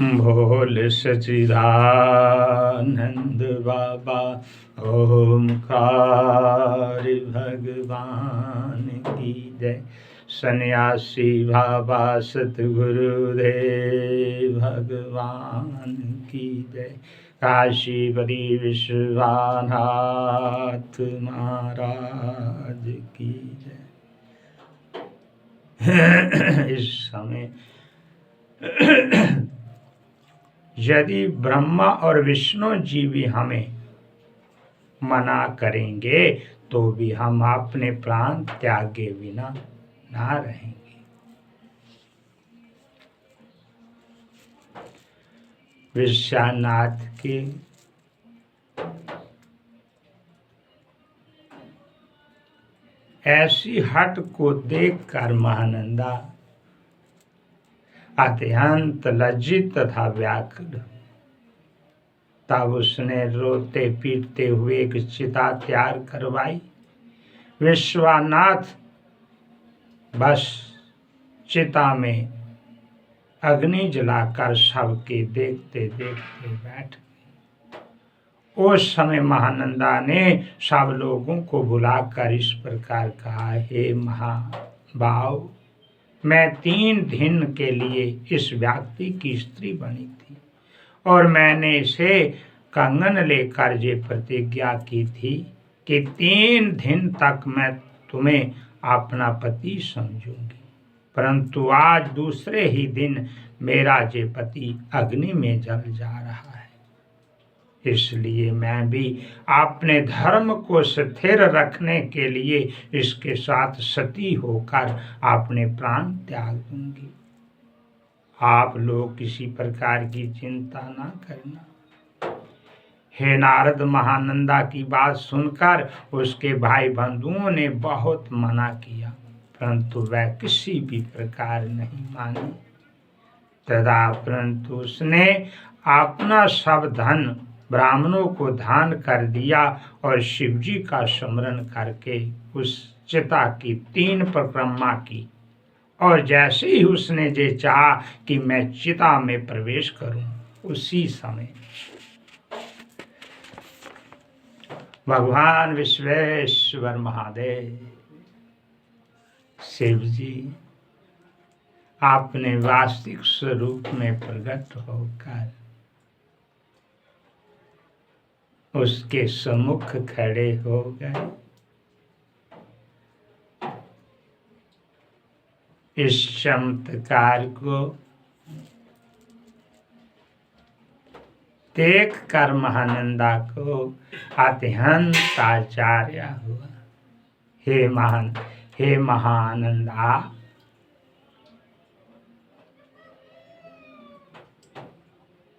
भोल सच्चिदानंद बाबा ओमकार भगवान की जय। सन्यासी बाबा सतगुरुदेव भगवान की जय। काशीपति विश्वनाथ महाराज की जय। इस समय यदि ब्रह्मा और विष्णु जी भी हमें मना करेंगे तो भी हम अपने प्राण त्यागे बिना ना रहेंगे। विश्वनाथ की ऐसी हट को देखकर महानंदा अत्यंत लज्जित तथा व्याकुल। तब उसने रोते पीटते हुए एक चिता तैयार करवाई। विश्वनाथ बस चिता में अग्नि जलाकर सबके देखते देखते बैठ गए। उस समय महानंदा ने सब लोगों को बुलाकर इस प्रकार कहा, हे महाभाव, मैं 3 दिन के लिए इस व्यक्ति की स्त्री बनी थी और मैंने इसे कंगन लेकर ये प्रतिज्ञा की थी कि 3 दिन तक मैं तुम्हें अपना पति समझूंगी, परंतु आज दूसरे ही दिन मेरा ये पति अग्नि में जल जा रहा है। इसलिए मैं भी अपने धर्म को स्थिर रखने के लिए इसके साथ सती होकर अपने प्राण त्याग दूंगी। आप लोग किसी प्रकार की चिंता ना करना। हे नारद, महानंदा की बात सुनकर उसके भाई बंधुओं ने बहुत मना किया, परंतु वह किसी भी प्रकार नहीं मानी। परंतु उसने अपना सब धन ब्राह्मणों को दान कर दिया और शिवजी का स्मरण करके उस चिता की 3 परिक्रमा की। और जैसे ही उसने ये चाहा कि मैं चिता में प्रवेश करूं, उसी समय भगवान विश्वेश्वर महादेव शिव जी अपने वास्तविक स्वरूप में प्रकट होकर उसके सम्मुख खड़े हो गए। इस चमत्कार को देख कर महानंदा को अत्यंत आश्चर्य हुआ। हे महानंदा,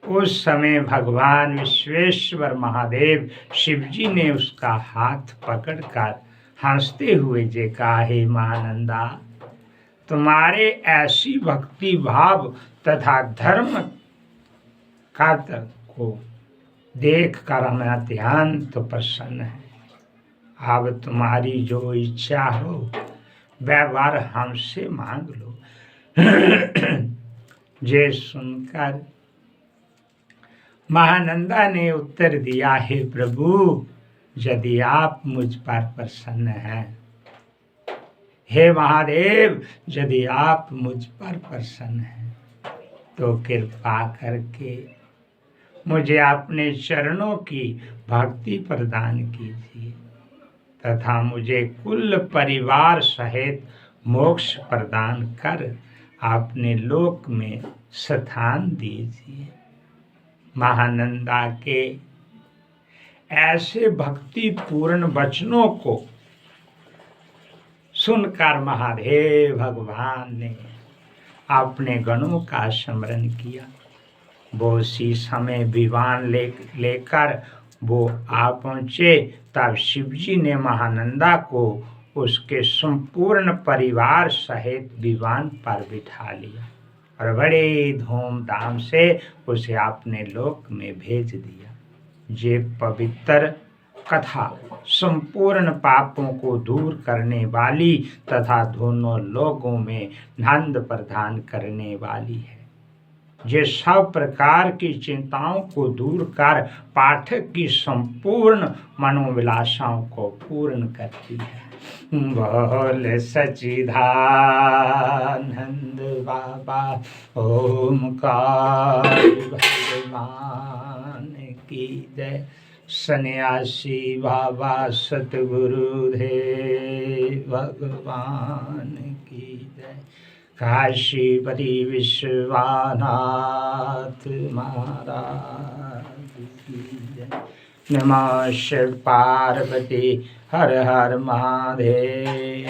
उस समय भगवान विश्वेश्वर महादेव शिवजी ने उसका हाथ पकड़कर हंसते हुए जे कहा, हे महानंदा, तुम्हारे ऐसी भक्ति भाव तथा धर्म कार्य को देख कर हमें अत्यंत प्रसन्न है। अब तुम्हारी जो इच्छा हो वह वर हमसे मांग लो। ये सुनकर महानंदा ने उत्तर दिया, हे प्रभु, यदि आप मुझ पर प्रसन्न हैं, हे महादेव, यदि आप मुझ पर प्रसन्न हैं तो कृपा करके मुझे अपने चरणों की भक्ति प्रदान कीजिए तथा मुझे कुल परिवार सहित मोक्ष प्रदान कर अपने लोक में स्थान दीजिए। महानंदा के ऐसे भक्ति पूर्ण वचनों को सुनकर महादेव भगवान ने अपने गणों का स्मरण किया। वो उसी समय विमान लेकर वो आ पहुँचे। तब शिवजी ने महानंदा को उसके संपूर्ण परिवार सहित विमान पर बिठा लिया और बड़े धूमधाम से उसे अपने लोक में भेज दिया। ये पवित्र कथा संपूर्ण पापों को दूर करने वाली तथा दोनों लोगों में आनंद प्रदान करने वाली है। ये सब प्रकार की चिंताओं को दूर कर पाठक की संपूर्ण मनोविलासाओं को पूर्ण करती है। बोल सच्चिदानंद बाबा ओमकार भगवान की जय। सन्यासी बाबा सतगुरुदेव भगवान की जय। काशीपति विश्वनाथ महाराज की जय। नमः शिव पार्वती हर हर महादेव।